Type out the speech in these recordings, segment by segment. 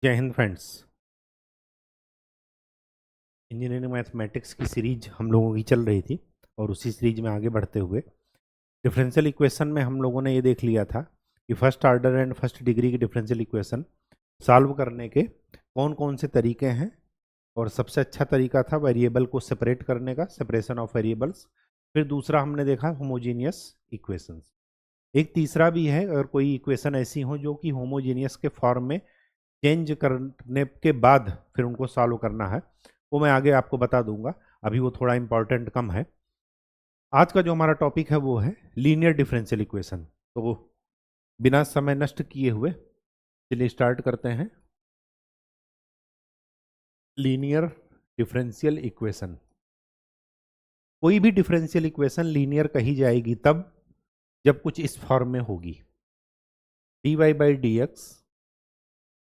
जय Hind friends. Engineering mathematics की series हम लोगों की चल रही थी और उसी सीरीज में आगे बढ़ते हुए डिफरेंशियल इक्वेशन में हम लोगों ने ये देख लिया था कि first order and first degree की डिफरेंशियल इक्वेशन सॉल्व करने के कौन कौन से तरीके हैं। और सबसे अच्छा तरीका था वेरिएबल को सेपरेट करने का, सेपरेशन ऑफ वेरिएबल्स। फिर दूसरा हमने देखा होमोजीनियस इक्वेशंस। एक तीसरा भी है, अगर कोई इक्वेशन ऐसी हो जो कि होमोजीनियस के फॉर्म में चेंज करने के बाद फिर उनको सॉल्व करना है, वो मैं आगे आपको बता दूंगा। अभी वो थोड़ा इंपॉर्टेंट कम है। आज का जो हमारा टॉपिक है वो है लीनियर डिफरेंशियल इक्वेशन। तो बिना समय नष्ट किए हुए चलिए स्टार्ट करते हैं। लीनियर डिफरेंशियल इक्वेशन, कोई भी डिफरेंशियल इक्वेशन लीनियर कही जाएगी तब जब कुछ इस फॉर्म में होगी: dy by d x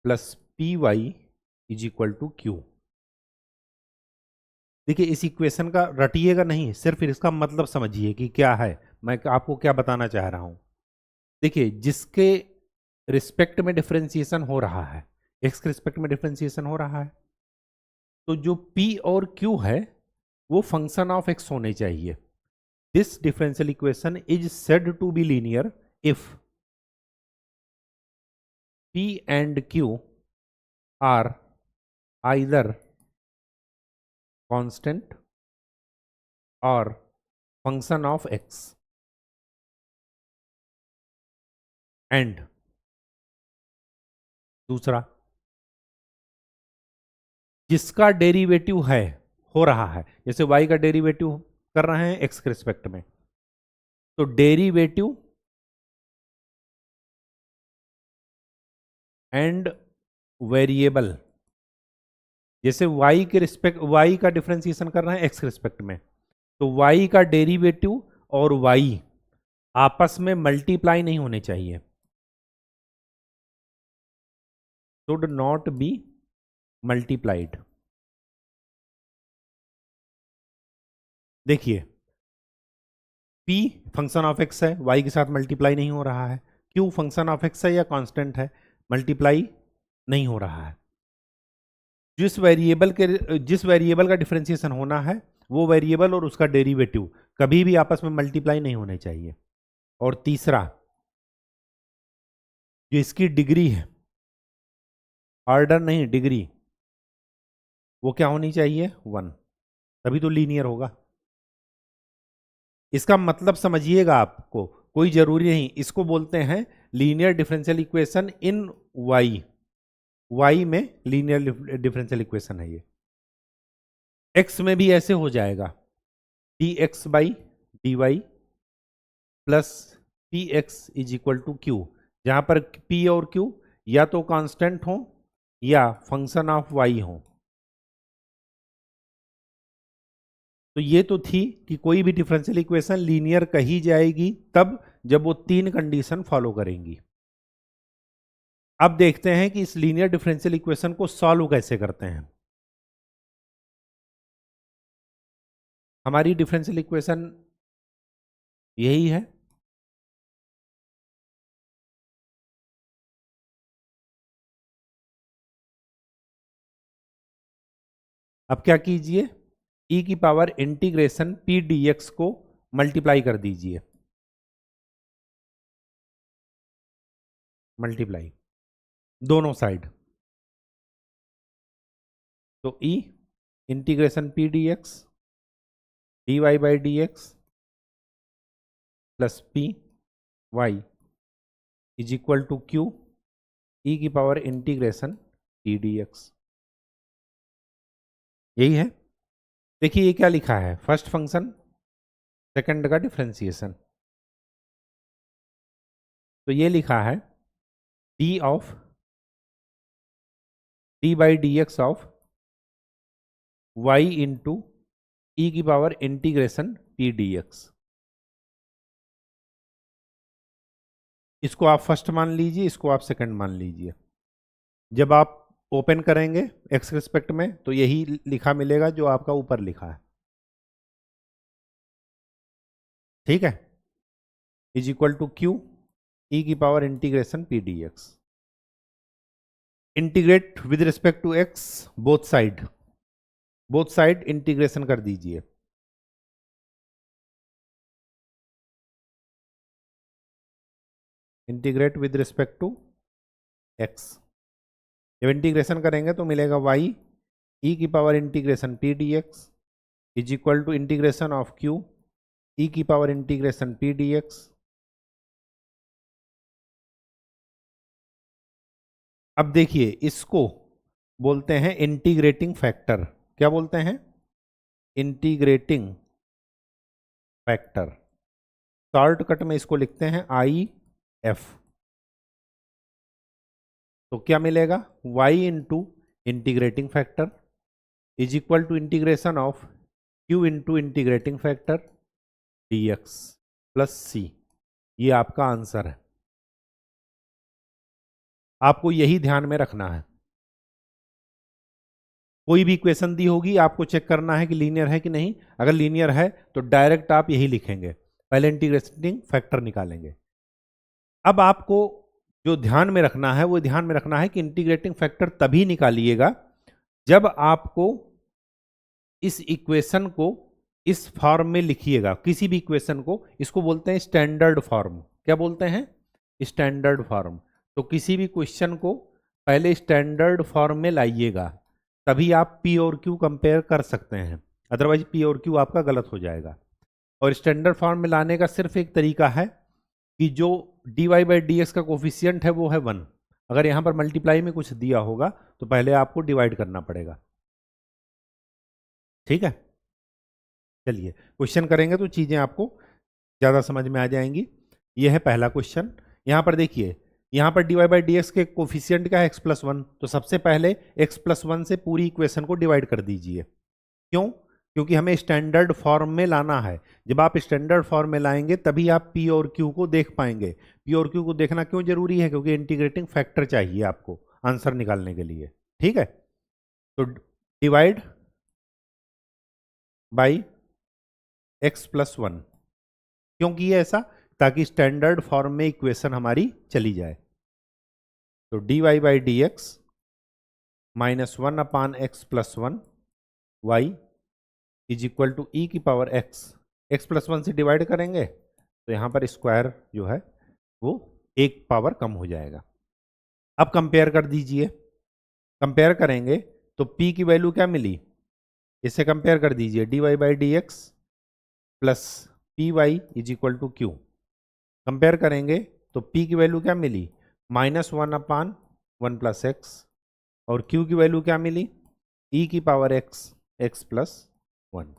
plus p y is equal to q. देखिए, इस इक्वेशन का रटिएगा नहीं, सिर्फ इसका मतलब समझिए कि क्या है, मैं आपको क्या बताना चाह रहा हूं। देखिए, जिसके रिस्पेक्ट में डिफरेंशिएशन हो रहा है, एक्स के रिस्पेक्ट में डिफरेंशिएशन हो रहा है, तो जो p और q है वो फंक्शन ऑफ x होने चाहिए। This differential equation is said to be linear if p and q are either constant और फंक्शन ऑफ x एंड दूसरा, जिसका डेरिवेटिव है हो रहा है, जैसे y का डेरिवेटिव कर रहे हैं x के रिस्पेक्ट में, तो डेरिवेटिव एंड वेरिएबल, जैसे y के रिस्पेक्ट, y का डिफरेंशिएशन कर रहे हैं x के रिस्पेक्ट में, तो y का डेरिवेटिव और y आपस में मल्टीप्लाई नहीं होने चाहिए, शुड नॉट बी मल्टीप्लाइड। देखिए, p फंक्शन ऑफ x है, y के साथ मल्टीप्लाई नहीं हो रहा है, q फंक्शन ऑफ x है या कांस्टेंट है, मल्टीप्लाई नहीं हो रहा है। जिस वेरिएबल का डिफरेंशिएशन होना है वो वेरिएबल और उसका डेरिवेटिव कभी भी आपस में मल्टीप्लाई नहीं होने चाहिए। और तीसरा, जो इसकी डिग्री है, ऑर्डर नहीं डिग्री, वो क्या होनी चाहिए, 1, तभी तो लीनियर होगा। इसका मतलब समझिएगा, आपको कोई जरूरी नहीं, इसको बोलते हैं linear differential equation in y. Y में लीनियर डिफरेंशियल इक्वेशन है ये। एक्स में भी ऐसे हो जाएगा, d x by d y plus p x is equal to q, जहां पर p और q या तो कांस्टेंट हो या फंक्शन ऑफ y हो। तो ये तो थी कि कोई भी डिफरेंशियल इक्वेशन लीनियर कही जाएगी तब जब वो तीन कंडीशन फॉलो करेंगी। अब देखते हैं कि इस लीनियर डिफरेंशियल इक्वेशन को सॉल्व कैसे करते हैं। हमारी डिफरेंशियल इक्वेशन यही है। अब क्या कीजिए, e की power integration p d x को मल्टीप्लाई कर दीजिए, मल्टीप्लाई दोनों साइड। तो e integration p d x d y by d x plus p y is equal to q e की power integration p d x. यही है। देखिए ये क्या लिखा है, फर्स्ट फंक्शन सेकंड का डिफरेंशिएशन, तो ये लिखा है d of d by d x of y into e की power integration p d x. इसको आप फर्स्ट मान लीजिए, इसको आप सेकंड मान लीजिए। जब आप ओपन करेंगे एक्स रिस्पेक्ट में तो यही लिखा मिलेगा जो आपका ऊपर लिखा है, ठीक है, is equal to q e की power integration p d x. Integrate with respect to x both side integration कर दीजिए। Integrate with respect to x, जब इंटीग्रेशन करेंगे तो मिलेगा वाई ई की power integration p d x is equal to integration of q e की power integration p d x. अब देखिए इसको बोलते हैं इंटीग्रेटिंग फैक्टर। क्या बोलते हैं? Integrating factor. शॉर्टकट में इसको लिखते हैं आई एफ। तो क्या मिलेगा? y into integrating factor is equal to integration of q into integrating factor dx plus c। ये आपका आंसर है। आपको यही ध्यान में रखना है। कोई भी इक्वेशन दी होगी आपको चेक करना है कि लीनियर है कि नहीं। अगर लीनियर है तो डायरेक्ट आप यही लिखेंगे, पहले इंटीग्रेटिंग फैक्टर निकालेंगे। अब आपको जो ध्यान में रखना है वो ध्यान में रखना है कि इंटीग्रेटिंग फैक्टर तभी निकालिएगा जब आपको इस इक्वेशन को इस फॉर्म में लिखिएगा। किसी भी इक्वेशन को, इसको बोलते हैं स्टैंडर्ड फॉर्म। क्या बोलते हैं? Standard form. तो किसी भी क्वेश्चन को पहले स्टैंडर्ड फॉर्म में लाइएगा, तभी आप पी और क्यू कंपेयर कर सकते हैं। अदरवाइज पी और क्यू आपका गलत हो जाएगा। और स्टैंडर्ड फॉर्म में लाने का सिर्फ एक तरीका है कि जो dy बाई डी एक्स का कोफिशियंट है वो है 1। अगर यहाँ पर मल्टीप्लाई में कुछ दिया होगा तो पहले आपको डिवाइड करना पड़ेगा। ठीक है, चलिए क्वेश्चन करेंगे तो चीज़ें आपको ज़्यादा समझ में आ जाएंगी। यह है पहला क्वेश्चन। यहाँ पर देखिए, यहाँ पर dy बाई डी एक्स के कोफिशियंट क्या है? x+1। तो सबसे पहले x+1 से पूरी इक्वेशन को डिवाइड कर दीजिए। क्यों? क्योंकि हमें स्टैंडर्ड फॉर्म में लाना है। जब आप स्टैंडर्ड फॉर्म में लाएंगे तभी आप पी और क्यू को देख पाएंगे। पी और क्यू को देखना क्यों जरूरी है? क्योंकि इंटीग्रेटिंग फैक्टर चाहिए आपको आंसर निकालने के लिए। ठीक है, तो डिवाइड बाई x+1। क्यों किया ऐसा? ताकि स्टैंडर्ड फॉर्म में इक्वेशन हमारी चली जाए। तो dy by d x -1/x+1 y is equal to e की पावर x। x+1 से डिवाइड करेंगे तो यहाँ पर स्क्वायर जो है वो एक पावर कम हो जाएगा। अब कंपेयर कर दीजिए। कंपेयर करेंगे तो p की वैल्यू क्या मिली? इससे कंपेयर कर दीजिए, dy by d x plus p y is equal to q. Compare करेंगे तो p की वैल्यू क्या मिली? -1/1 प्लस एक्स। और q की वैल्यू क्या मिली? e की पावर x+1।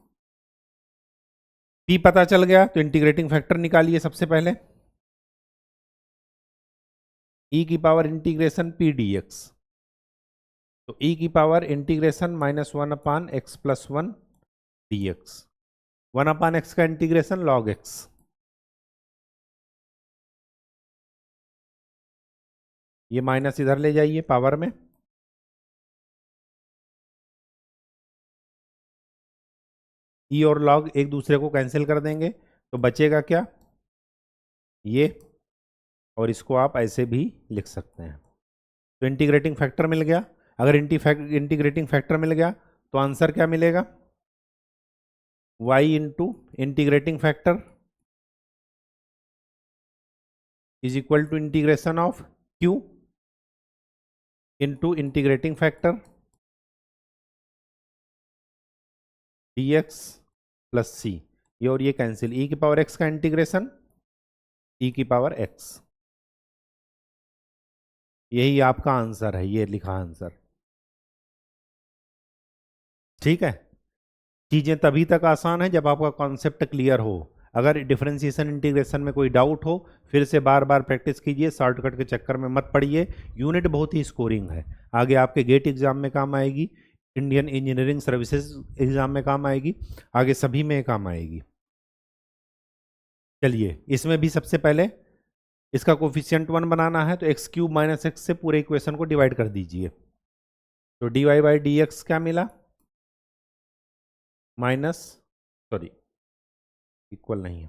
p पता चल गया तो इंटीग्रेटिंग फैक्टर निकालिए सबसे पहले। e की पावर इंटीग्रेशन p dx। तो e की power integration -1/x+1 dx। 1/x का इंटीग्रेशन log x। ये माइनस इधर ले जाइए पावर में। ई और लॉग एक दूसरे को कैंसिल कर देंगे तो बचेगा क्या? ये। और इसको आप ऐसे भी लिख सकते हैं। तो इंटीग्रेटिंग फैक्टर मिल गया। अगर इंटीग्रेटिंग फैक्टर मिल गया तो आंसर क्या मिलेगा? y into integrating factor is equal to integration of q into integrating factor dx plus c। ये और ये कैंसिल, e की पावर x का इंटीग्रेशन e की पावर x। यही आपका आंसर है, ये लिखा आंसर। ठीक है, चीज़ें तभी तक आसान है जब आपका कॉन्सेप्ट क्लियर हो। अगर डिफरेंशिएशन इंटीग्रेशन में कोई डाउट हो फिर से बार बार प्रैक्टिस कीजिए, शॉर्टकट के चक्कर में मत पड़िए। यूनिट बहुत ही स्कोरिंग है, आगे आपके गेट एग्जाम में काम आएगी, इंडियन इंजीनियरिंग सर्विसेज एग्जाम में काम आएगी, आगे सभी में काम आएगी। चलिए इसमें भी सबसे पहले इसका कोफिशिएंट 1 बनाना है तो x³ - x से पूरे इक्वेशन को डिवाइड कर दीजिए। तो dy बाई डी एक्स क्या मिला? इक्वल नहीं है,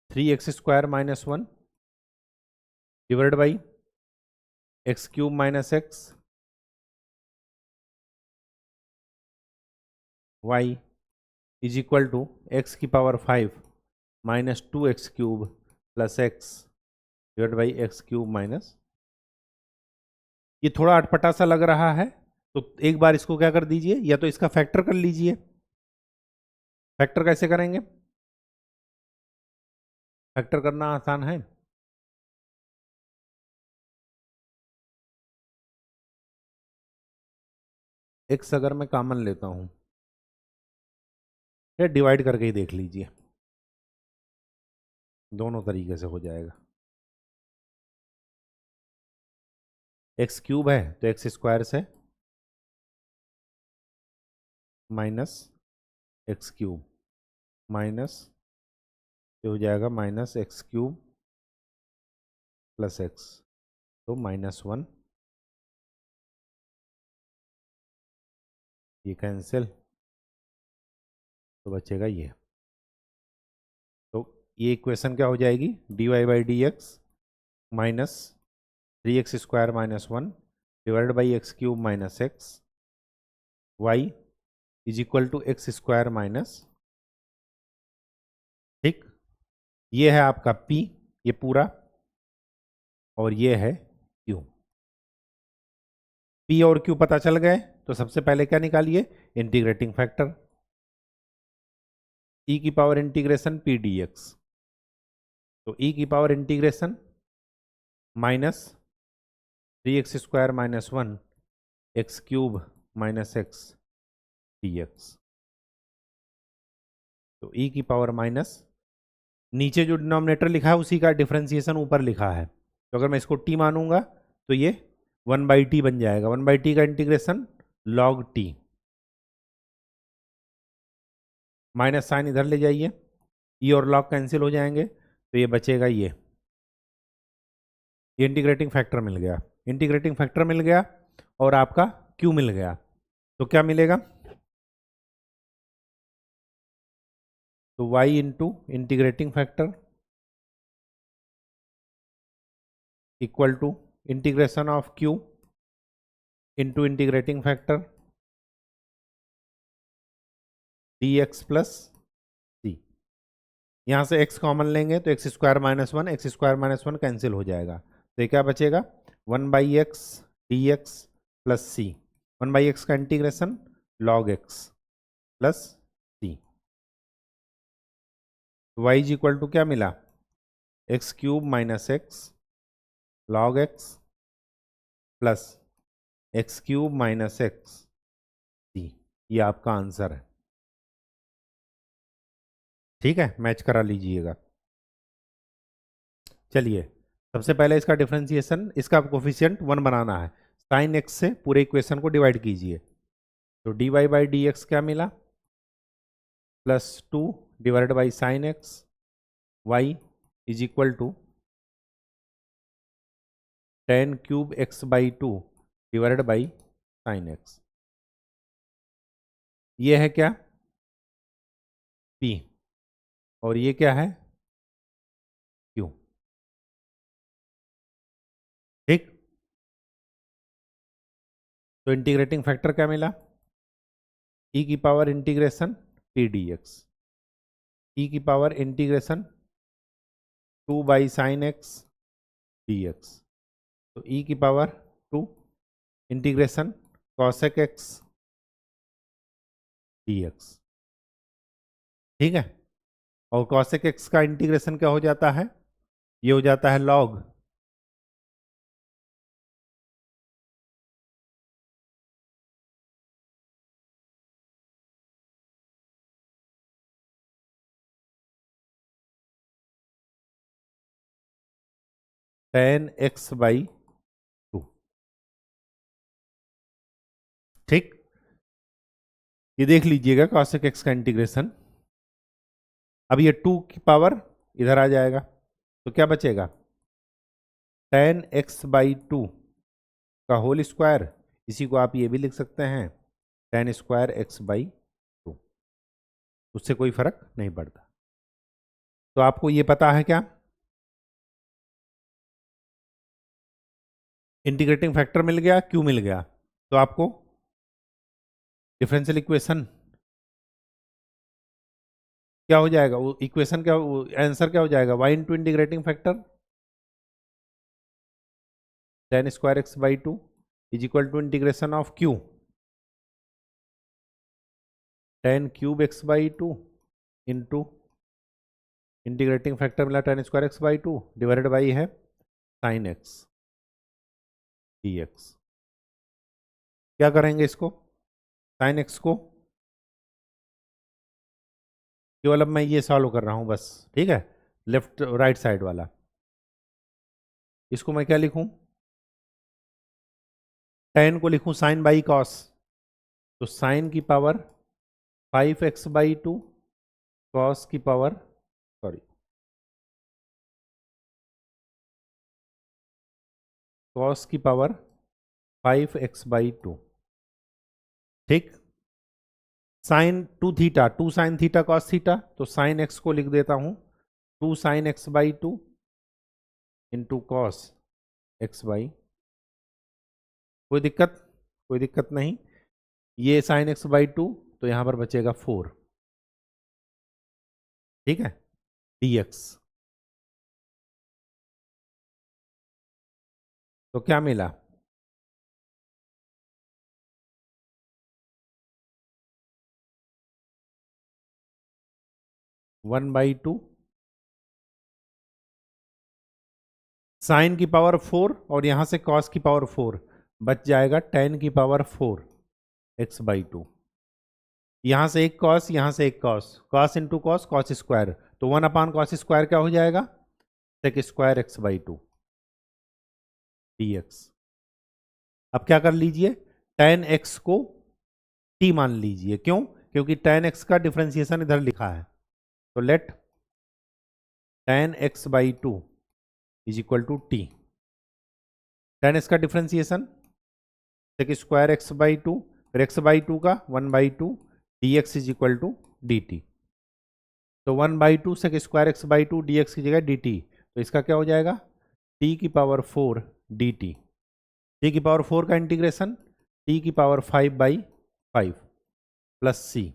3x² - 1 divide by x cube minus x y is equal to x की power 5 minus 2x cube plus x divide by x cube minus, ये थोड़ा अटपटा सा लग रहा है तो एक बार इसको क्या कर दीजिए, या तो इसका फैक्टर कर लीजिए। फैक्टर कैसे करेंगे? फैक्टर करना आसान है। एक्स अगर मैं कॉमन लेता हूं, या डिवाइड करके ही देख लीजिए, दोनों तरीके से हो जाएगा। एक्स क्यूब है तो एक्स स्क्वायर से माइनस एक्स क्यूब माइनस, ये हो जाएगा minus x cube plus x, तो -1, ये कैंसिल, तो बचेगा ये। तो ये इक्वेशन क्या हो जाएगी, dy by d x minus 3x square minus 1 divide by x cube minus x y is equal to x square minus, ठीक, ये है आपका p, ये पूरा, और ये है q। p और q पता चल गए तो सबसे पहले क्या निकालिए, इंटीग्रेटिंग फैक्टर, e की पावर इंटीग्रेशन p dx, तो e की power integration minus 3x square minus 1 x cube minus x dx, तो e की पावर माइनस, नीचे जो डिनोमिनेटर लिखा है उसी का डिफरेंशिएशन ऊपर लिखा है, तो अगर मैं इसको t मानूंगा तो ये 1/t बन जाएगा, 1/t का integration log t, minus sign इधर ले जाइए, e और log कैंसिल हो जाएंगे, तो ये बचेगा ये इंटीग्रेटिंग फैक्टर मिल गया, इंटीग्रेटिंग फैक्टर मिल गया और आपका q मिल गया, तो क्या मिलेगा, तो y into integrating factor equal to integration of q into integrating factor dx plus c, यहाँ से x कॉमन लेंगे तो x square minus 1 x square minus 1 cancel हो जाएगा, तो ये क्या बचेगा 1/x dx plus c, 1/x का integration log x plus c, y is equal to क्या मिला, x cube minus x log x plus x cube minus x c, ये आपका आंसर है। ठीक है, मैच करा लीजिएगा। चलिए, सबसे पहले इसका डिफरेंशिएशन, इसका कोफिशिएंट 1 बनाना है, साइन एक्स से पूरे इक्वेशन को डिवाइड कीजिए, तो dy बाई डी एक्स क्या मिला, +2 divide by sine x y is equal to tan cube x by 2 divided by sine x, ये है क्या p, और ये क्या है q, ठीक, तो इंटीग्रेटिंग फैक्टर क्या मिला, e की power integration p dx, e की power integration 2 by sine x dx, तो e की power 2 integration cosec x dx, ठीक है, और कॉसेक एक्स का इंटीग्रेशन क्या हो जाता है, ये हो जाता है लॉग tan x बाई 2, ठीक, ये देख लीजिएगा कॉसेक एक्स का इंटीग्रेशन, अब ये 2 की पावर इधर आ जाएगा, तो क्या बचेगा tan x बाई 2 का होल स्क्वायर, इसी को आप ये भी लिख सकते हैं tan स्क्वायर x बाई 2, उससे कोई फर्क नहीं पड़ता। तो आपको ये पता है क्या, इंटीग्रेटिंग फैक्टर मिल गया, क्यू मिल गया, तो आपको डिफरेंशियल इक्वेशन क्या हो जाएगा, वो इक्वेशन क्या, आंसर क्या हो जाएगा, y into integrating factor tan square x by two is equal to integration of q tan cube x by two into integrating factor मिला tan square x by two divided by है sine x d x. क्या करेंगे इसको, sign x को केवल अब मैं ये सॉल्व कर रहा हूँ बस, ठीक है, लेफ्ट राइट साइड वाला। इसको मैं क्या लिखूं, tan को लिखूं साइन बाई कॉस, तो साइन की power 5x by two cos की पावर, सॉरी कॉस की पावर 5x बाई टू, ठीक। Sine two theta, two sine theta cos theta, तो साइन एक्स को लिख देता हूं two sine x by two into cos x by, कोई दिक्कत, कोई दिक्कत नहीं, ये साइन एक्स बाई टू तो यहां पर बचेगा 4, ठीक है, dx। तो क्या मिला, वन बाई टू साइन की पावर 4 और यहां से कॉस की पावर 4, बच जाएगा tan की पावर 4 एक्स बाई टू, यहां से एक कॉस, यहां से एक cos, cos into cos cos square, तो 1 अपान कॉस स्क्वायर क्या हो जाएगा, sec square x by two d x. अब क्या कर लीजिए, tan x को t मान लीजिए, क्यों, क्योंकि tan x का डिफरेंशिएशन इधर लिखा है, तो let tan x by two is equal to t, tan x का differentiation sec square x by two, फिर एक्स बाई टू का 1/2 d x is equal to d t, तो 1/2 sec square x by two d x की जगह D t, तो इसका क्या हो जाएगा t की पावर 4 डी टी, टी की पावर 4 का इंटीग्रेशन t की पावर 5/5 प्लस सी,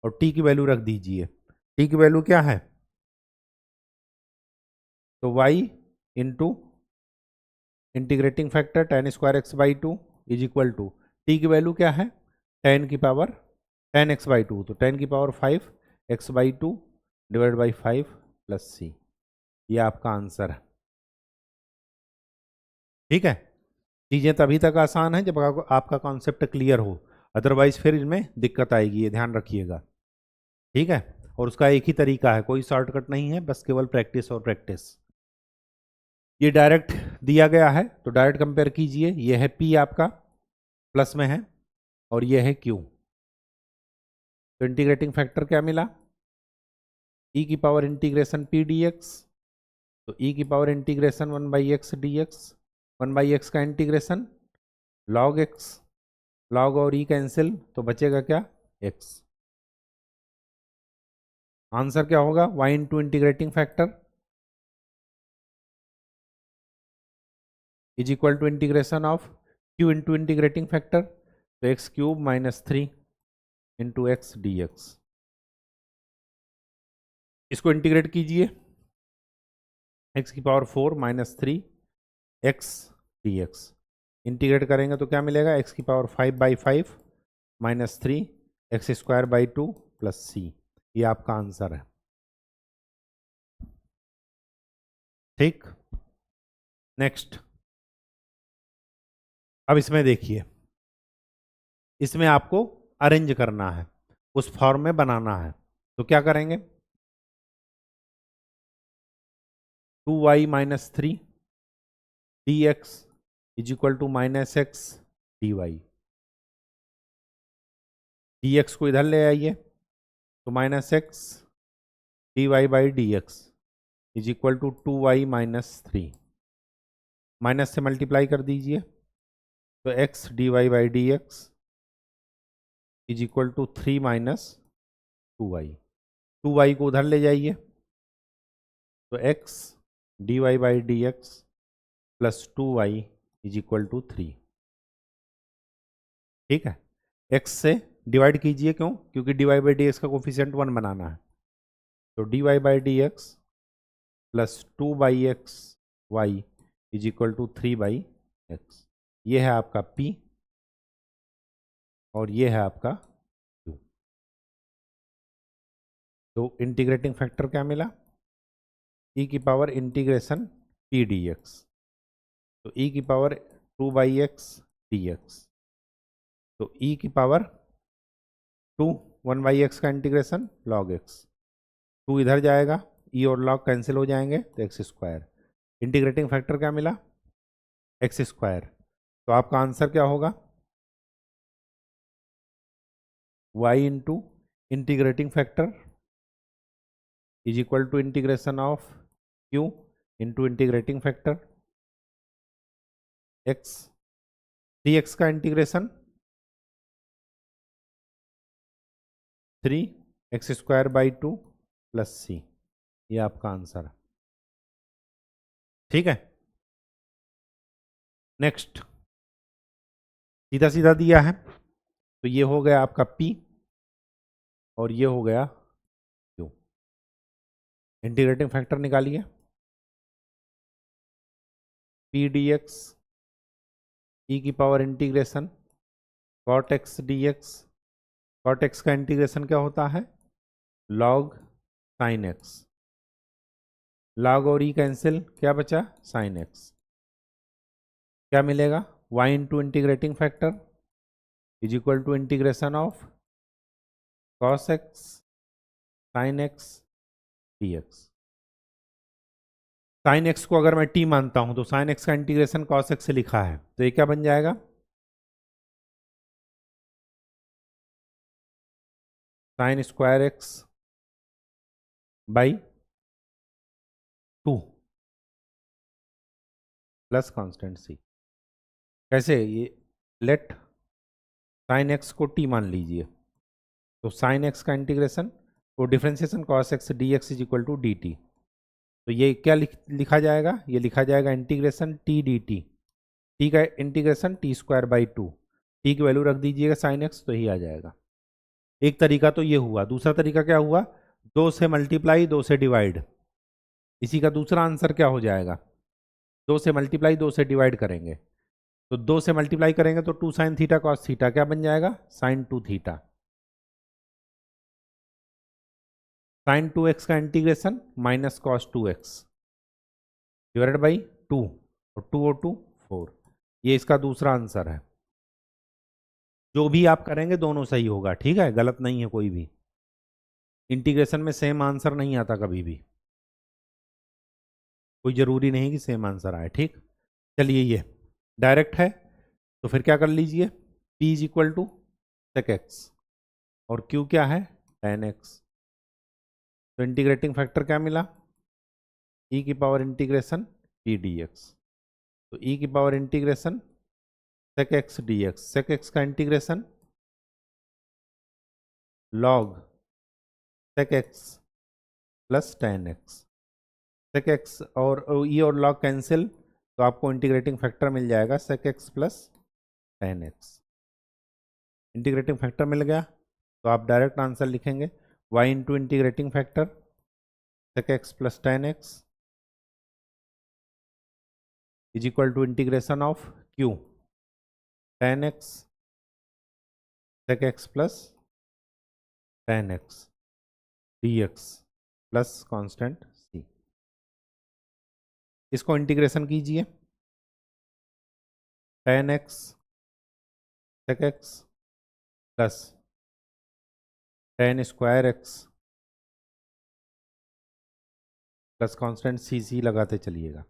और t की वैल्यू रख दीजिए, t की वैल्यू क्या है, तो y into integrating factor tan square x by two is equal to, t की वैल्यू क्या है, tan की power tan x by two, तो tan की power 5 x by two divide by 5 plus c, ये आपका आंसर है, ठीक है। चीज़ें तभी तक आसान है जब आपका कॉन्सेप्ट क्लियर हो, अदरवाइज फिर इनमें दिक्कत आएगी, ये ध्यान रखिएगा, ठीक है। और उसका एक ही तरीका है, कोई शॉर्टकट नहीं है, बस केवल प्रैक्टिस और प्रैक्टिस। ये डायरेक्ट दिया गया है तो डायरेक्ट कंपेयर कीजिए, ये है P आपका प्लस में है और ये है Q, तो इंटीग्रेटिंग फैक्टर क्या मिला, e की पावर इंटीग्रेशन P dx, तो e की power integration 1/x dx, 1/x का इंटीग्रेशन log x, log और e कैंसिल, तो बचेगा क्या x, आंसर क्या होगा y into integrating factor is equal to integration of q into integrating factor, तो x cube minus 3 into x d x, इसको integrate कीजिए, x की power 4 minus 3 x d x, integrate करेंगे तो क्या मिलेगा, x की power 5/5 minus 3 x square by two plus c, ये आपका आंसर है, ठीक। नेक्स्ट, अब इसमें देखिए, इसमें आपको अरेंज करना है, उस फॉर्म में बनाना है, तो क्या करेंगे, 2y minus 3 d x is equal to minus x d y, d x को इधर ले आइए, तो minus x d y by d x is equal to 2y minus 3, minus से मल्टीप्लाई कर दीजिए, तो x d y by d x is equal to 3 minus 2y, 2y को उधर ले जाइए, तो x d y by d x plus 2y is equal to 3। ठीक है, x से डिवाइड कीजिए, क्यों? क्योंकि dy बाई डी एक्स का कोफिशिएंट 1 बनाना है। तो dy by d x plus 2 by x y is equal to 3 by x. ये है आपका p और ये है आपका q। तो इंटीग्रेटिंग फैक्टर क्या मिला? e की पावर इंटीग्रेशन p dx। तो e की पावर 2 बाई एक्स dx। तो e की पावर 2, 1 बाई एक्स का इंटीग्रेशन log x। 2 इधर जाएगा, e और log कैंसिल हो जाएंगे, तो एक्स स्क्वायर। इंटीग्रेटिंग फैक्टर क्या मिला? X square. तो आपका आंसर क्या होगा? y into integrating factor is equal to integration of q into integrating factor x। dx का integration 3 x square by 2 plus c। ये आपका आंसर है। ठीक है, नेक्स्ट सीधा सीधा दिया है, तो ये हो गया आपका p और ये हो गया q। इंटीग्रेटिंग फैक्टर निकालिए। p dx e की power integration cot x dx। cot x का इंटीग्रेशन क्या होता है? log sin x। log और e कैंसिल, क्या बचा? sin x। क्या मिलेगा? y into integrating factor is equal to integration of cos x sin x dx। sin x को अगर मैं t मानता हूं तो sin x का इंटीग्रेशन cos x से लिखा है, तो ये क्या बन जाएगा? sin square x by 2 plus constant c। कैसे? ये लेट sin x को t मान लीजिए, तो sin x का इंटीग्रेशन वो differentiation cos x dx is equal to dt। तो ये क्या लिखा जाएगा? ये लिखा जाएगा इंटीग्रेशन t dt। t का integration t square by 2, t की वैल्यू रख दीजिएगा sin x, तो ही आ जाएगा। एक तरीका तो ये हुआ। दूसरा तरीका क्या हुआ? 2 से मल्टीप्लाई 2 से डिवाइड। इसी का दूसरा आंसर क्या हो जाएगा? 2 से मल्टीप्लाई 2 से डिवाइड करेंगे, तो 2 से मल्टीप्लाई करेंगे तो 2 साइन थीटा कॉस थीटा क्या बन जाएगा? Sign 2 theta. साइन 2x का integration minus cos 2x divided by 2 और 2 और 2 4। ये इसका दूसरा आंसर है। जो भी आप करेंगे दोनों सही होगा, ठीक है, गलत नहीं है कोई भी। इंटीग्रेशन में सेम आंसर नहीं आता कभी भी, कोई जरूरी नहीं कि सेम आंसर आए। ठीक, चलिए ये डायरेक्ट है, तो फिर क्या कर लीजिए? p is equal to sec x और q क्या है? tan x। तो इंटीग्रेटिंग फैक्टर क्या मिला? e की पावर इंटीग्रेशन p dx। तो e की power integration sec x dx। sec x का integration log sec x plus tan x। sec x और e और log कैंसिल, तो आपको इंटीग्रेटिंग फैक्टर मिल जाएगा sec x plus tan x। Integrating factor मिल गया, तो आप डायरेक्ट आंसर लिखेंगे y into integrating factor sec x plus tan x is equal to integration of q tan x sec x plus tan x dx plus constant c। इसको integration कीजिए। tan x sec x plus tan square x plus constant c लगाते चलिएगा।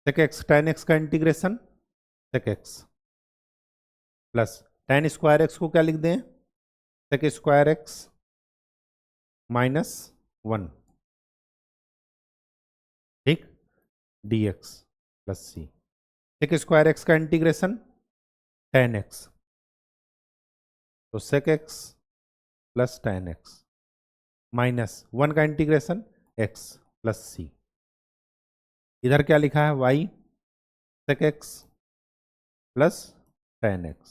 sec x tan x का integration sec x plus tan square x को क्या लिख दें? sec square x minus 1। ठीक, dx plus c। sec square x का integration tan x, तो sec x plus tan x minus 1 का इंटीग्रेशन x प्लस c। इधर क्या लिखा है? y sec x plus tan x,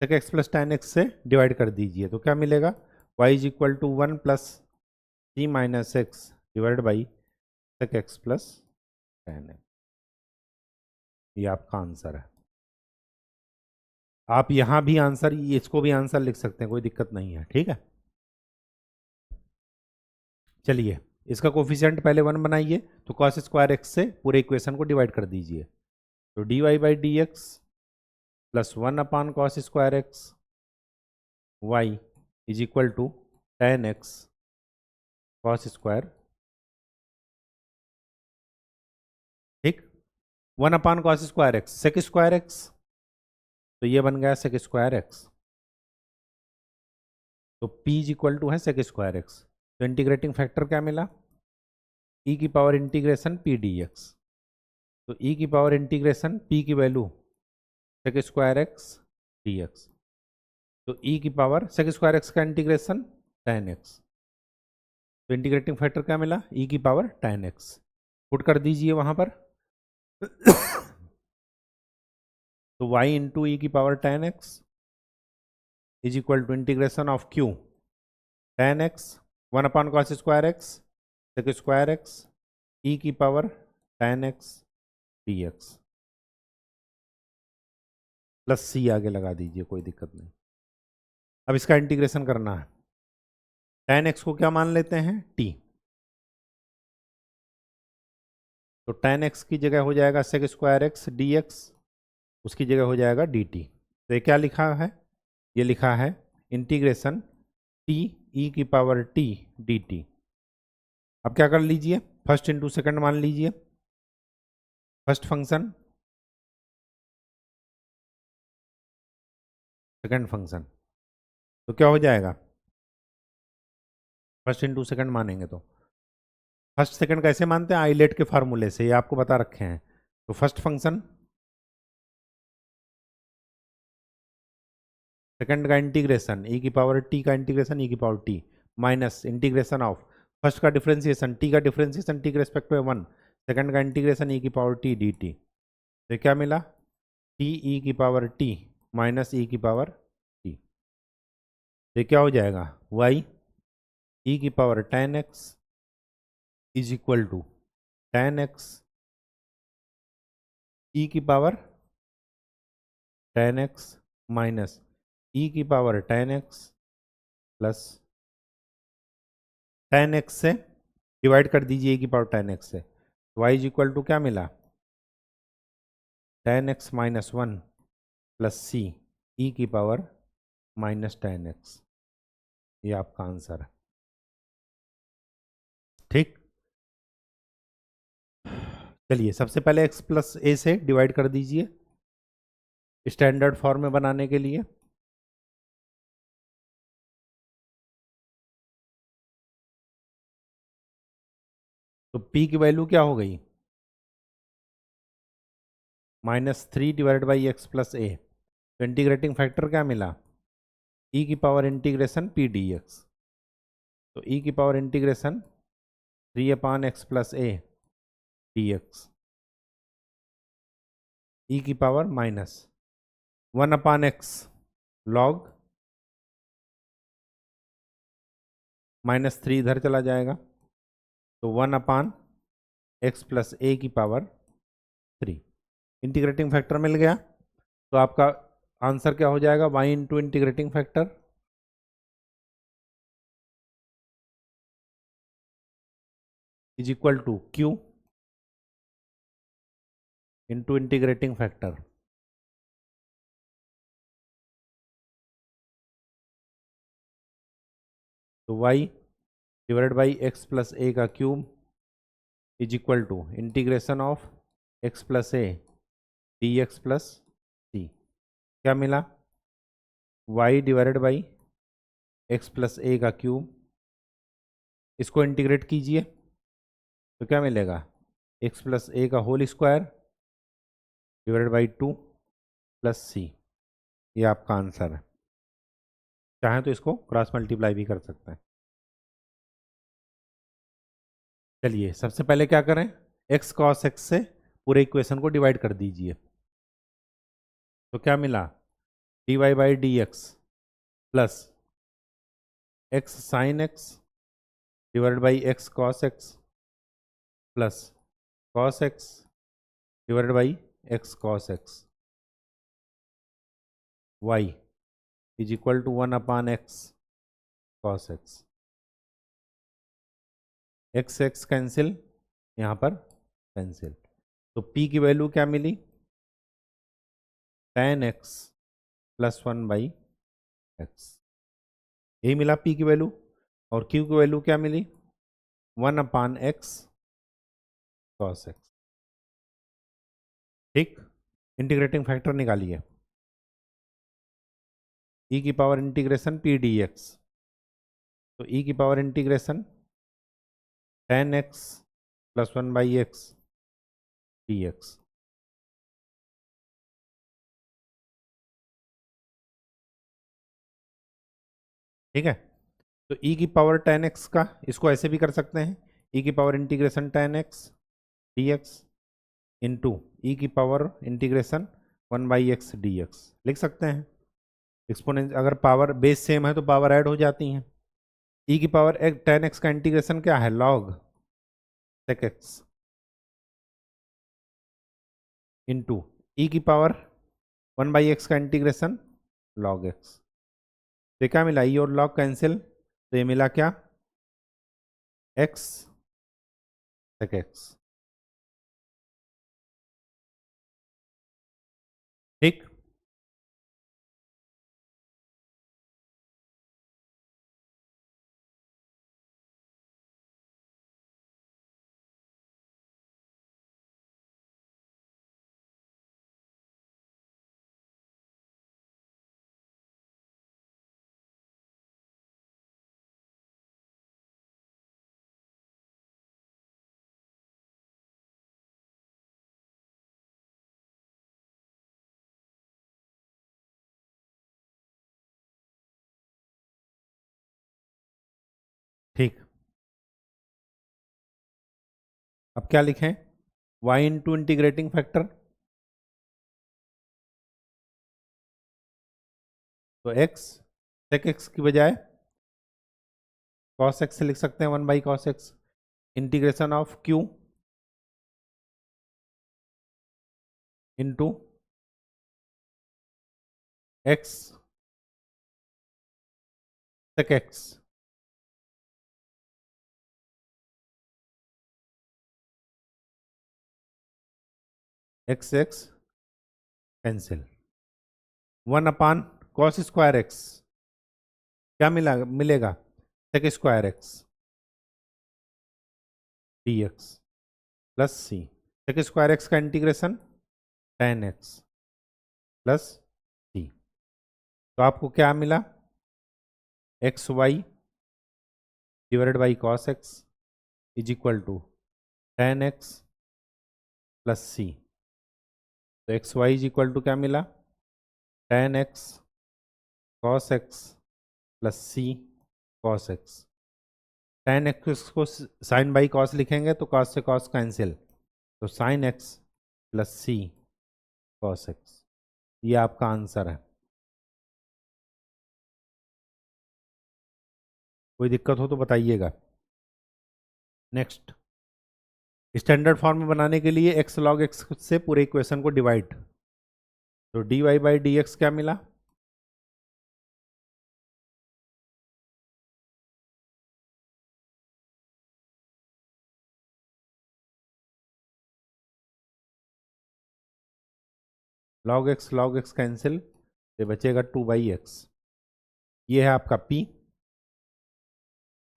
sec x plus tan x से divide कर दीजिए तो क्या मिलेगा, y is equal to 1 plus c minus x divide by sec x plus tan x. ये आपका आंसर है। आप यहाँ भी आंसर, इसको भी आंसर लिख सकते हैं, कोई दिक्कत नहीं है, ठीक है। चलिए इसका कोफिशिएंट पहले 1 बनाइए, तो कॉस स्क्वायर एक्स से पूरे इक्वेशन को डिवाइड कर दीजिए, तो d y by d x plus 1 upon cos square x y is equal to tan x cos square, ठीक। 1 upon cos square x sec square x, तो ये बन गया सेक स्क्वायर एक्स, तो p इज इक्वल टू है sec square x, तो integrating factor क्या मिला, e की पावर इंटीग्रेशन p dx, तो e की पावर इंटीग्रेशन p की value sec square x dx, तो e की पावर सेक स्क्वायर एक्स का इंटीग्रेशन tan x, तो इंटीग्रेटिंग फैक्टर क्या मिला, e की पावर tan x, पुट कर दीजिए वहां पर तो y इंटू ई की power tan x is equal to integration of q tan x 1 upon cos square x sec square x e की power tan x dx plus c आगे लगा दीजिए, कोई दिक्कत नहीं। अब इसका इंटीग्रेशन करना है, tan x को क्या मान लेते हैं, t, तो tan x की जगह हो जाएगा सेक स्क्वायर एक्स dx, उसकी जगह हो जाएगा dt, तो ये क्या लिखा है, ये लिखा है इंटीग्रेशन t e की पावर t dt। अब क्या कर लीजिए, फर्स्ट इंटू सेकंड मान लीजिए, फर्स्ट फंक्शन सेकंड फंक्शन, तो क्या हो जाएगा, फर्स्ट इंटू सेकंड मानेंगे तो फर्स्ट सेकंड कैसे मानते हैं, आइलेट के फार्मूले से, ये आपको बता रखे हैं, तो फर्स्ट फंक्शन सेकंड का इंटीग्रेशन e की पावर t का इंटीग्रेशन e की power t minus integration of first का डिफरेंशिएशन t का डिफरेंशिएशन t के रेस्पेक्ट में 1, सेकंड का इंटीग्रेशन e की पावर t dt, तो क्या मिला, t e की पावर t माइनस e की पावर t, तो क्या हो जाएगा, y e की power tan x is equal to tan x e की power tan x minus e की power tan x plus tan x से डिवाइड कर दीजिए e की पावर tan x से, y इज इक्वल टू क्या मिला, tan x minus 1 plus c e की पावर माइनस tan x, ये आपका आंसर है, ठीक। चलिए सबसे पहले x प्लस ए से डिवाइड कर दीजिए स्टैंडर्ड फॉर्म में बनाने के लिए, तो p की वैल्यू क्या हो गई, -3 डिवाइड बाई एक्स प्लस ए, तो इंटीग्रेटिंग फैक्टर क्या मिला, e की पावर इंटीग्रेशन p dx, तो e की पावर इंटीग्रेशन 3 अपान एक्स प्लस ए dx, e की power minus 1 upon x log -3 इधर चला जाएगा, तो 1 अपान एक्स प्लस ए की पावर 3, इंटीग्रेटिंग फैक्टर मिल गया, तो आपका आंसर क्या हो जाएगा, y into integrating factor is equal to q into integrating factor, तो y divide by x plus a का cube is equal to integration of x plus a d x plus c, क्या मिला, y divided by x plus a का cube, इसको integrate कीजिए तो क्या मिलेगा, एक्स प्लस ए का whole square divided by 2 plus c, ये आपका आंसर है। चाहें तो इसको क्रॉस मल्टीप्लाई भी कर सकते हैं। चलिए सबसे पहले क्या करें, एक्स कॉस एक्स से पूरे इक्वेशन को डिवाइड कर दीजिए। तो क्या मिला, dy by d x plus x sine x divide by x cos x plus cos x divide by x cos x y is equal to 1 upon x cos x. X x cancel, यहाँ पर cancel, तो p की value क्या मिली, tan x plus 1 by x, यही मिला p की value. और q की वैल्यू क्या मिली, 1 अपान एक्स कॉस एक्स। ठीक, इंटीग्रेटिंग फैक्टर निकालिए, e की पावर इंटीग्रेशन p dx, तो e की power integration tan x plus 1 by x dx। ठीक है, तो e की पावर tan x का, इसको ऐसे भी कर सकते हैं, e की power integration tan x dx into e की power integration 1 by x dx लिख सकते हैं। एक्सपोनेंट, अगर पावर बेस सेम है तो पावर ऐड हो जाती हैं। e की पावर tan x का इंटीग्रेशन क्या है, log sec x into e की पावर 1 बाई एक्स का इंटीग्रेशन log x। तो क्या मिला, ई और log कैंसिल, तो ये मिला क्या, x sec x। ठीक, ठीक, अब क्या लिखें, y इंटू इंटीग्रेटिंग फैक्टर, तो x sec x की बजाय cos x से लिख सकते हैं 1 by cos x integration of q into x sec x x x cancel, 1 upon cos square x, क्या मिलेगा sec square x d x plus c, sec square x का integration tan x plus c. तो आपको क्या मिला, x y divided by cos x is equal to tan x plus c. तो x y is equal to क्या मिला, tan x cos x plus सी cos x. tan x को sign by cos लिखेंगे तो कॉस से cos cancel, तो sine x plus सी cos x, ये आपका आंसर है। कोई दिक्कत हो तो बताइएगा। नेक्स्ट, स्टैंडर्ड फॉर्म में बनाने के लिए एक्स लॉग एक्स से पूरे इक्वेशन को डिवाइड, तो d y by d x क्या मिला, लॉग एक्स कैंसिल, ये बचेगा 2 बाई एक्स। ये है आपका p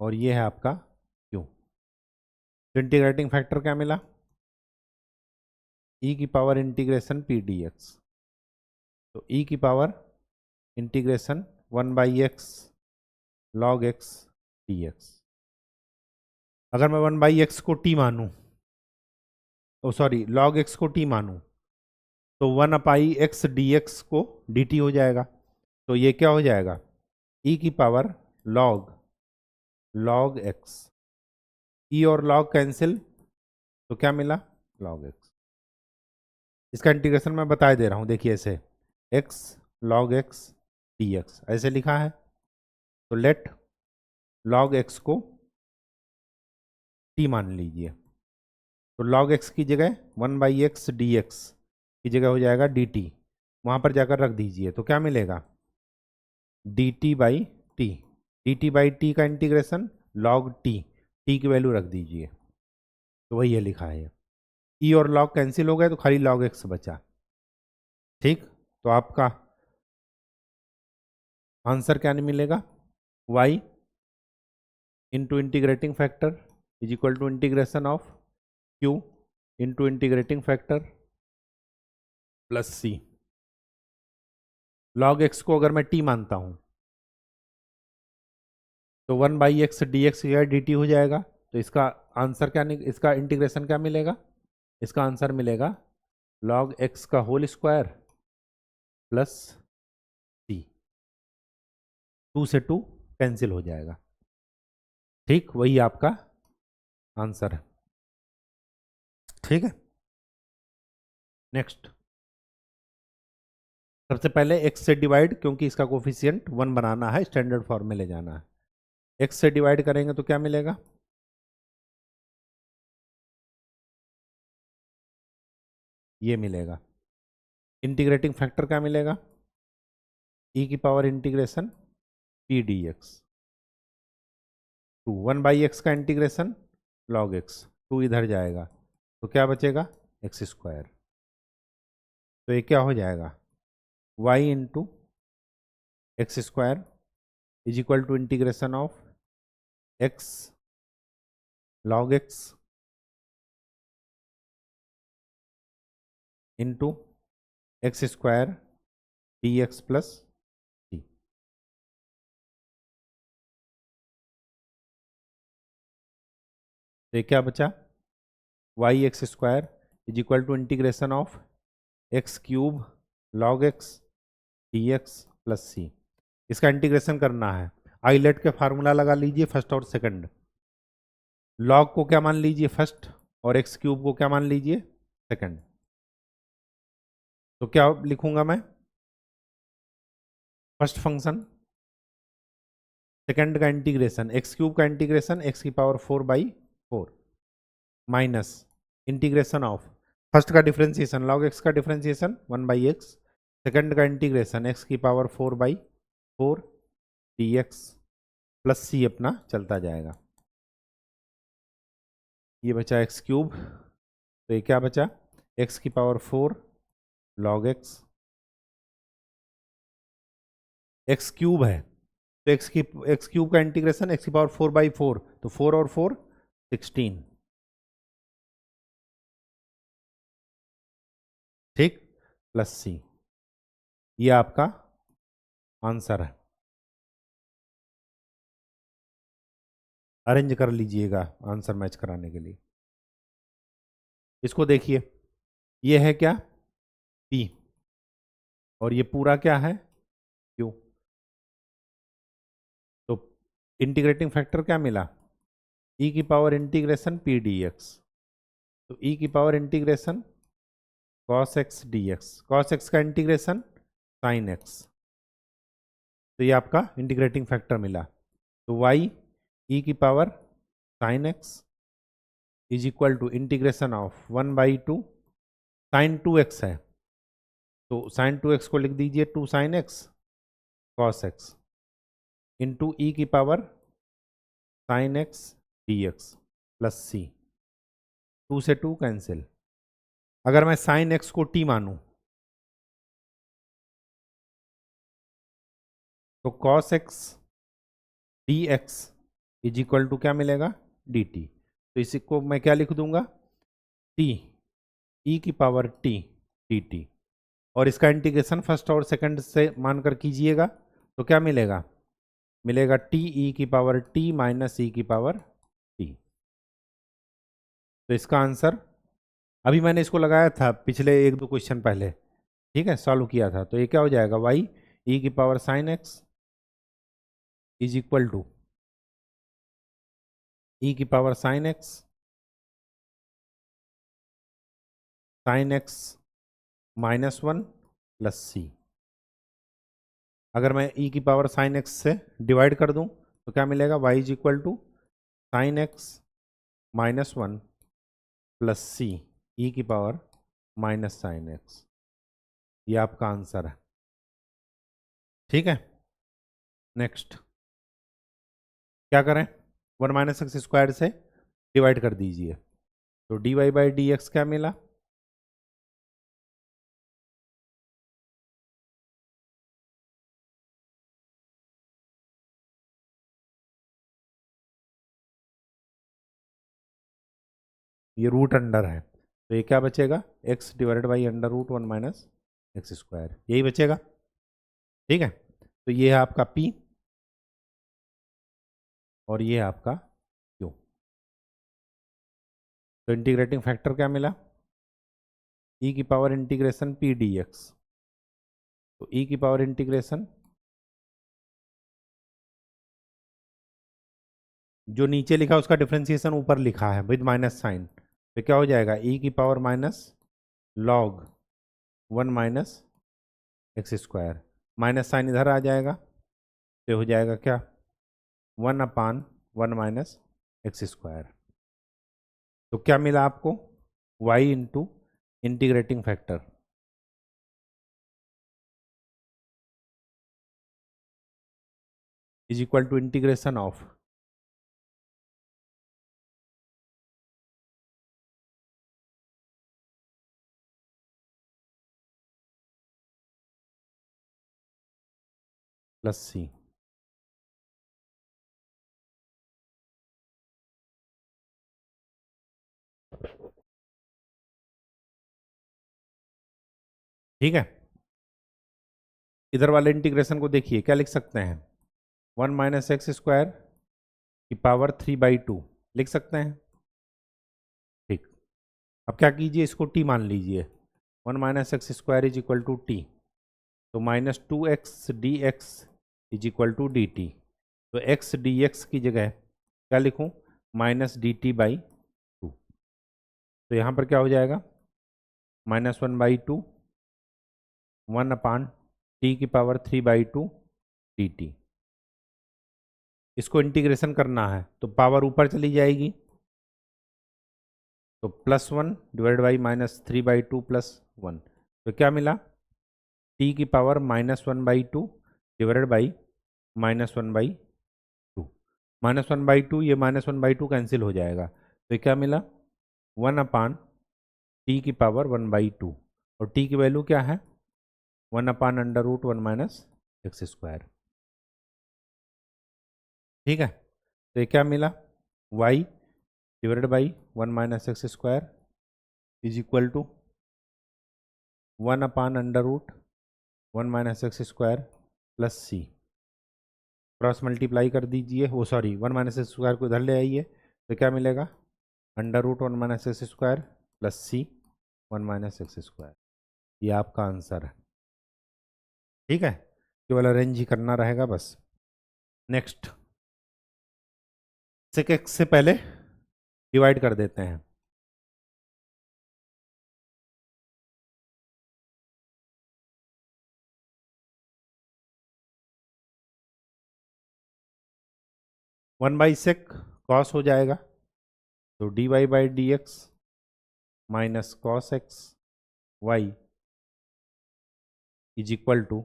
और ये है आपका q। तो इंटीग्रेटिंग फैक्टर क्या मिला, e की पावर इंटीग्रेशन p dx, तो e की power integration 1 by x log x dx। अगर मैं 1 बाई एक्स को t मानूं, ओ सॉरी लॉग एक्स को t मानूं, तो 1 अपाई एक्स डी एक्स को डी टी हो जाएगा। तो ये क्या हो जाएगा, e की पावर लॉग एक्स, ई और लॉग कैंसिल, तो क्या मिला लॉग एक्स। इसका इंटीग्रेशन मैं बता दे रहा हूँ, देखिए ऐसे x log x dx ऐसे लिखा है, तो लेट log x को t मान लीजिए, तो log x की जगह 1/x dx की जगह हो जाएगा dt, वहाँ पर जाकर रख दीजिए तो क्या मिलेगा dt/t का इंटीग्रेशन log t की वैल्यू रख दीजिए, तो वही है लिखा है। e और log कैंसिल हो गए तो खाली log x बचा। ठीक, तो आपका आंसर क्या नहीं मिलेगा, y into integrating factor is equal to integration of q into integrating factor plus c। log x को अगर मैं t मानता हूं तो 1/x dx की जगह dt हो जाएगा, तो इसका आंसर क्या, इसका इंटीग्रेशन क्या मिलेगा, इसका आंसर मिलेगा log x का होल स्क्वायर प्लस c, 2 से 2 कैंसिल हो जाएगा। ठीक, वही आपका आंसर है। ठीक है, नेक्स्ट, सबसे पहले x से डिवाइड, क्योंकि इसका कोफिशिएंट 1 बनाना है, स्टैंडर्ड फॉर्म में ले जाना है। x से डिवाइड करेंगे तो क्या मिलेगा, ये मिलेगा। इंटीग्रेटिंग फैक्टर क्या मिलेगा, e की power integration p dx, 2 1/x का इंटीग्रेशन log x, 2 इधर जाएगा तो क्या बचेगा x स्क्वायर, तो ये क्या हो जाएगा y into x square is equal to integration of x log x into x square d x plus d. तो ये क्या बचा, y x square is equal to integration of x cube log x d x plus c. इसका integration करना है, islet के formula लगा लीजिए फर्स्ट और सेकंड। लॉग को क्या मान लीजिए फर्स्ट, और एक्स क्यूब को क्या मान लीजिए सेकंड। तो क्या लिखूंगा मैं, फर्स्ट फंक्शन, सेकंड का इंटीग्रेशन एक्स क्यूब का इंटीग्रेशन एक्स की power 4/4 minus integration of first का डिफरेंशिएशन लॉग एक्स का डिफरेंशिएशन 1/x, सेकंड का इंटीग्रेशन एक्स की पावर 4/4 dx प्लस सी अपना चलता जाएगा। ये बचा एक्स क्यूब, तो ये क्या बचा एक्स की power 4 log x, x cube है तो एक्स क्यूब का इंटीग्रेशन एक्स की पावर 4/4, तो 4 और 4 16। ठीक, प्लस सी, ये आपका आंसर है। अरेंज कर लीजिएगा आंसर मैच कराने के लिए। इसको देखिए, ये है क्या P और ये पूरा क्या है Q, तो इंटीग्रेटिंग फैक्टर क्या मिला e की पावर इंटीग्रेशन P dx, तो e की power integration cos x dx, cos x का इंटीग्रेशन sin x, तो ये आपका इंटीग्रेटिंग फैक्टर मिला। तो y e की power sin x is equal to integration of 1/2 sin 2x है, तो sin 2x को लिख दीजिए 2 sin x cos x into e की power sin x dx plus c, 2 से 2 कैंसिल। अगर मैं sin x को t मानूं तो cos x dx is equal to क्या मिलेगा dt, तो इसी को मैं क्या लिख दूंगा t e की पावर t dt, और इसका इंटीग्रेशन फर्स्ट और सेकंड से मानकर कीजिएगा तो क्या मिलेगा, मिलेगा टी ई की पावर टी माइनस ई की पावर टी। तो इसका आंसर, अभी मैंने इसको लगाया था पिछले 1-2 क्वेश्चन पहले, ठीक है, सॉल्व किया था, तो ये क्या हो जाएगा वाई ई की power sine x is equal to e की power sine x -1 plus c. अगर मैं e की पावर साइन एक्स से डिवाइड कर दूं तो क्या मिलेगा, y is equal to sine x -1 plus c e की पावर माइनस साइन एक्स। ये आपका आंसर है। ठीक है, नेक्स्ट क्या करें, 1 माइनस एक्स स्क्वायर से डिवाइड कर दीजिए तो dy बाई डी एक्स क्या मिला, ये रूट अंडर है तो ये क्या बचेगा, x divided by under root 1 minus x square, यही बचेगा। ठीक है, तो ये है आपका p और ये है आपका q। तो इंटीग्रेटिंग फैक्टर क्या मिला, e की पावर इंटीग्रेशन p dx। तो e की पावर इंटीग्रेशन जो नीचे लिखा उसका डिफ्रेंसिएशन ऊपर लिखा है विद माइनस साइन, तो क्या हो जाएगा, e की power minus log 1 minus x square, minus sign इधर आ जाएगा तो हो जाएगा क्या, 1/1 माइनस एक्स स्क्वायर। तो क्या मिला आपको, y into integrating factor is equal to integration of plus c. ठीक है, इधर वाले इंटीग्रेशन को देखिए, क्या लिख सकते हैं, 1 माइनस एक्स स्क्वायर की पावर 3/2 लिख सकते हैं। ठीक, अब क्या कीजिए, इसको t मान लीजिए, 1 minus x square is equal to t, तो -2x dx is equal to d t. तो x dx की जगह क्या लिखूं, -dt/2। तो यहाँ पर क्या हो जाएगा, -1/2 1/t की पावर 3/2 dt। इसको इंटीग्रेशन करना है तो पावर ऊपर चली जाएगी, तो +1 डिवाइड बाई -3/2 +1, तो क्या मिला, t की पावर -1/2 डिवाइडेड बाई -1/2, -1/2, ये -1/2 कैंसिल हो जाएगा, तो क्या मिला, 1/t की पावर 1/2, और t की वैल्यू क्या है, 1/√1 माइनस एक्स स्क्वायर। ठीक है, तो ये क्या मिला, y divided by 1 minus x square is equal to 1/√1 minus x square plus c. Cross multiply कर दीजिए, वो सॉरी 1 माइनस एक्स स्क्वायर को इधर ले आइए तो क्या मिलेगा, √1 माइनस एक्स स्क्वायर प्लस सी 1 माइनस एक्स स्क्वायर। ये आपका आंसर है। ठीक है, केवल अरेंज ही करना रहेगा बस। नेक्स्ट, सेक एक्स से पहले डिवाइड कर देते हैं, वन बाई सेक कॉस हो जाएगा, तो dy by d x minus cos x y is equal to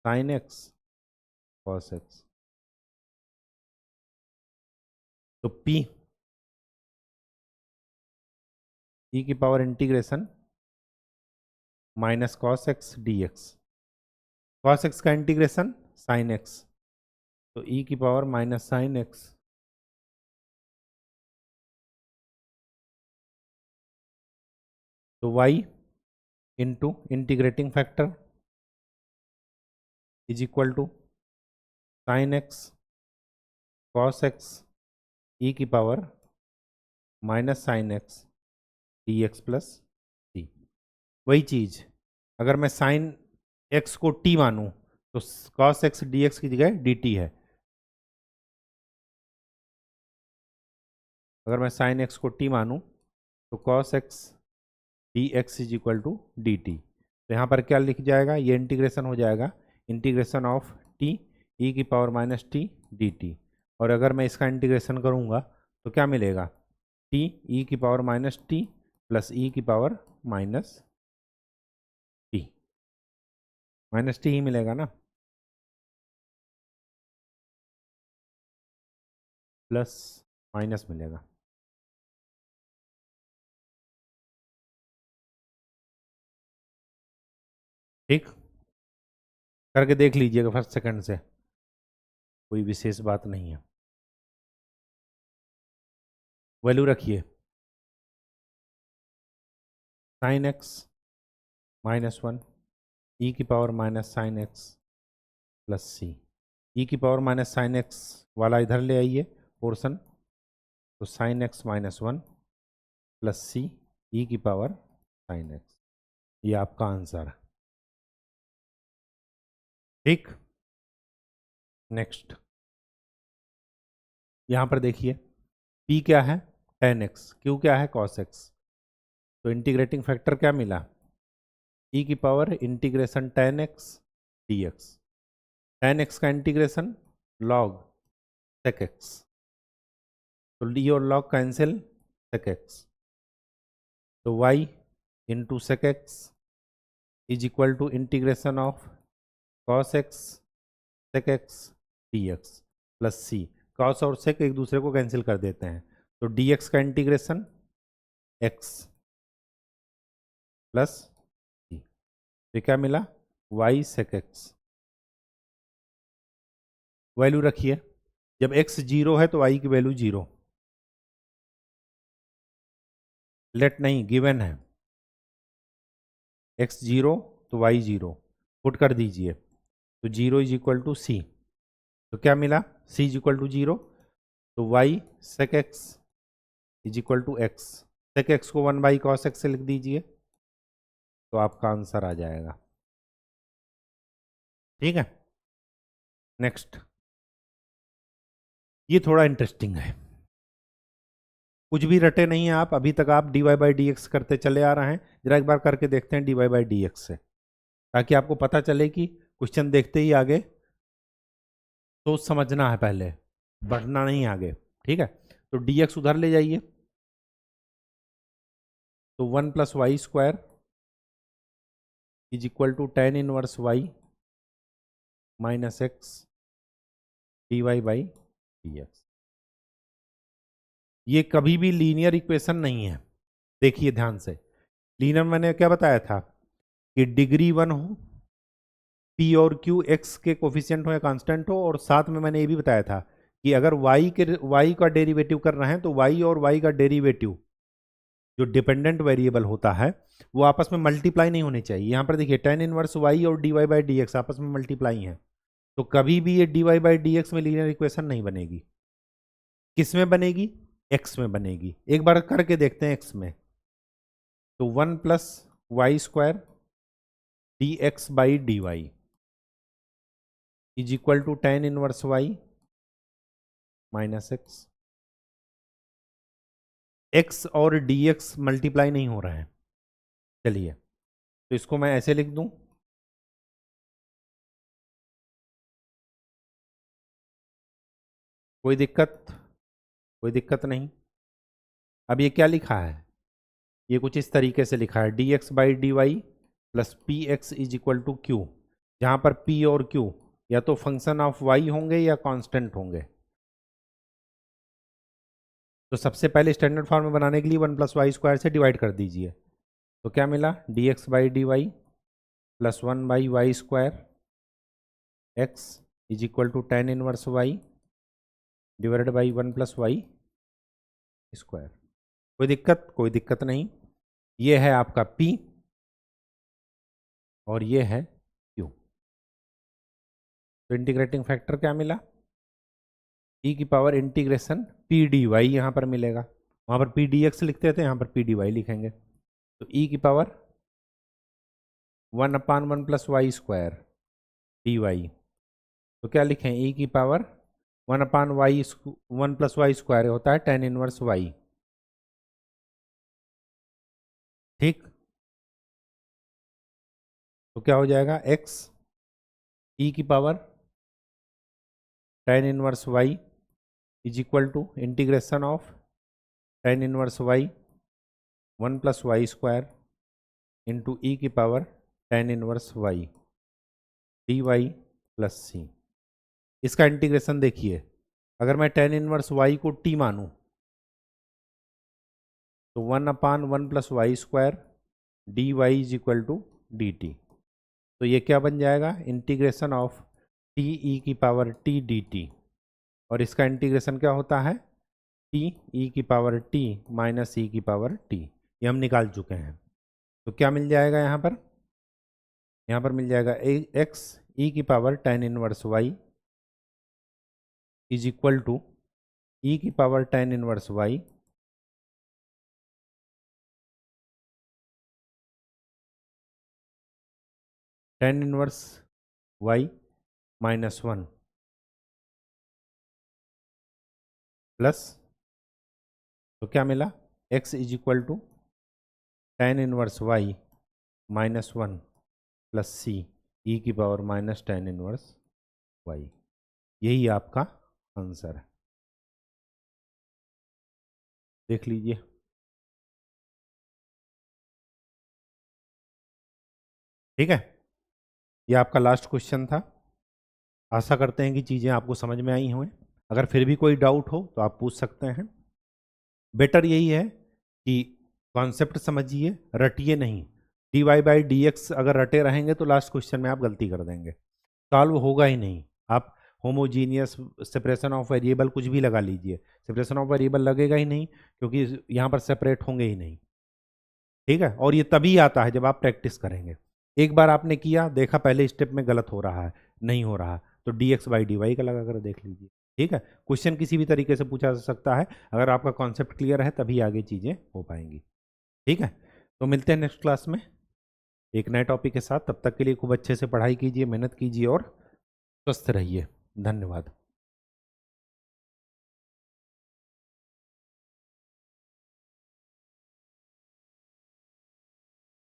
sine x cos x. तो p e की power integration minus cos x d x, cos x का integration sine x, तो e की power minus sine x तो y into integrating factor is equal to sine x cos x e की power minus sine x d x plus c. वही चीज़, अगर मैं sign x को t मानूं तो कॉस एक्स डी एक्स की जगह डी टी है, अगर मैं साइन एक्स को t मानूं तो cos x d x is equal to d t. तो यहाँ पर क्या लिख जाएगा, ये इंटीग्रेशन हो जाएगा इंटीग्रेशन ऑफ टी ई की power minus T D T. और अगर मैं इसका इंटीग्रेशन करूँगा तो क्या मिलेगा, टी ई की पावर माइनस टी प्लस ई की पावर माइनस टी ही मिलेगा ना, प्लस माइनस मिलेगा। ठीक, करके देख लीजिएगा फर्स्ट सेकंड से, कोई विशेष बात नहीं है। वैल्यू रखिए, sine x minus one e की power minus sine x plus c. E की पावर माइनस साइन एक्स वाला इधर ले आइए पोर्शन, तो sine x minus one plus c e की पावर साइन एक्स, ये आपका आंसर है। ठीक, नेक्स्ट यहाँ पर देखिए, P क्या है tan x, Q क्या है cos x, तो इंटीग्रेटिंग फैक्टर क्या मिला, e की power integration tan x dx। tan x का इंटीग्रेशन log sec x, तो ली और log कैंसिल sec x, तो y into sec x is equal to integration of cos x sec x dx plus c. cos और sec एक दूसरे को cancel कर देते हैं, तो dx का इंटीग्रेशन x प्लस सी, तो क्या मिला y sec x। वैल्यू रखिए, जब x जीरो है तो y की वैल्यू जीरो, लेट नहीं गिवन है, x जीरो तो y जीरो, पुट कर दीजिए, तो zero is equal to c, तो क्या मिला c is equal to zero, तो y sec x is equal to x, sec x को 1 cos x से लिख दीजिए, तो आपका आंसर आ जाएगा। ठीक है, नेक्स्ट, ये थोड़ा इंटरेस्टिंग है, कुछ भी रटे नहीं है आप, अभी तक आप dy बाई डी एक्स करते चले आ रहे हैं, जरा एक बार करके देखते हैं dy बाई डी एक्स से, ताकि आपको पता चले कि क्वेश्चन देखते ही आगे सोच समझना है, पहले बढ़ना नहीं आगे। ठीक है, तो dx उधर ले जाइए, तो 1 plus y square is equal to tan inverse y minus x dy by d x. ये कभी भी लीनियर इक्वेशन नहीं है, देखिए ध्यान से, लीनियर मैंने क्या बताया था कि डिग्री 1 हो, पी और क्यू एक्स के कोफिशिएंट हो या कांस्टेंट हो, और साथ में मैंने ये भी बताया था कि अगर y का डेरिवेटिव कर रहे हैं तो y और y का डेरिवेटिव जो डिपेंडेंट वेरिएबल होता है वो आपस में मल्टीप्लाई नहीं होने चाहिए। यहाँ पर देखिए tan इनवर्स y और dy बाई डी एक्स आपस में मल्टीप्लाई हैं, तो कभी भी ये dy बाई डी एक्स में लीनियर इक्वेशन नहीं बनेगी। किस में बनेगी, x में बनेगी। एक बार करके देखते हैं x में, तो 1 plus y square d x by d y is equal to tan inverse y minus x. x और dx मल्टीप्लाई नहीं हो रहे हैं, चलिए तो इसको मैं ऐसे लिख दूं, कोई दिक्कत, कोई दिक्कत नहीं। अब ये क्या लिखा है, ये कुछ इस तरीके से लिखा है d x by d y plus p x is equal to q, जहां पर p और q या तो फंक्शन ऑफ y होंगे या कांस्टेंट होंगे। तो सबसे पहले स्टैंडर्ड फॉर्म में बनाने के लिए 1 प्लस वाई स्क्वायर से डिवाइड कर दीजिए, तो क्या मिला d x by d y plus 1 by y square x is equal to tan inverse y divided by 1 plus y square. कोई दिक्कत, कोई दिक्कत नहीं। ये है आपका P और ये है Q, तो इंटीग्रेटिंग फैक्टर क्या मिला, e की power integration p d y यहाँ पर मिलेगा, वहाँ पर पी डी एक्स लिखते थे, यहाँ पर पी डी वाई लिखेंगे, तो e की power 1/1 plus y square d y, तो क्या लिखें e की पावर 1 प्लस वाई स्क्वायर होता है tan इनवर्स y। ठीक, तो क्या हो जाएगा, x e की power tan inverse y is equal to integration of tan inverse y 1 plus y square into e की power tan inverse y dy plus c. इसका इंटीग्रेशन देखिए, अगर मैं tan इनवर्स y को t मानूं तो 1/1 plus y square d y is equal to d t. तो ये क्या बन जाएगा, इंटीग्रेशन ऑफ टी ई की पावर टी डी टी, और इसका इंटीग्रेशन क्या होता है, टी ई की पावर टी माइनस ई की पावर टी। ये हम निकाल चुके हैं। तो क्या मिल जाएगा यहाँ पर, मिल जाएगा एक्स ई की power tan inverse y is equal to e की power tan inverse y tan inverse y minus 1 plus, तो क्या मिला, x is equal to tan inverse y minus 1 plus c e की power minus tan inverse y. यही आपका answer है, देख लीजिए। ठीक है, ये आपका लास्ट क्वेश्चन था। आशा करते हैं कि चीज़ें आपको समझ में आई हों। अगर फिर भी कोई डाउट हो तो आप पूछ सकते हैं। बेटर यही है कि कॉन्सेप्ट समझिए, रटिए नहीं। D y by d x अगर रटे रहेंगे तो लास्ट क्वेश्चन में आप गलती कर देंगे, सॉल्व होगा ही नहीं। आप होमोजीनियस सेपरेशन ऑफ वेरिएबल कुछ भी लगा लीजिए, सेपरेशन ऑफ वेरिएबल लगेगा ही नहीं, क्योंकि यहाँ पर सेपरेट होंगे ही नहीं। ठीक है, और ये तभी आता है जब आप प्रैक्टिस करेंगे। एक बार आपने किया, देखा पहले स्टेप में गलत हो रहा है, नहीं हो रहा, तो d x by d y का लगा कर देख लीजिए। ठीक है, क्वेश्चन किसी भी तरीके से पूछा जा सकता है, अगर आपका कॉन्सेप्ट क्लियर है तभी आगे चीज़ें हो पाएंगी। ठीक है, तो मिलते हैं नेक्स्ट क्लास में एक नए टॉपिक के साथ। तब तक के लिए खूब अच्छे से पढ़ाई कीजिए, मेहनत कीजिए और स्वस्थ रहिए। धन्यवाद।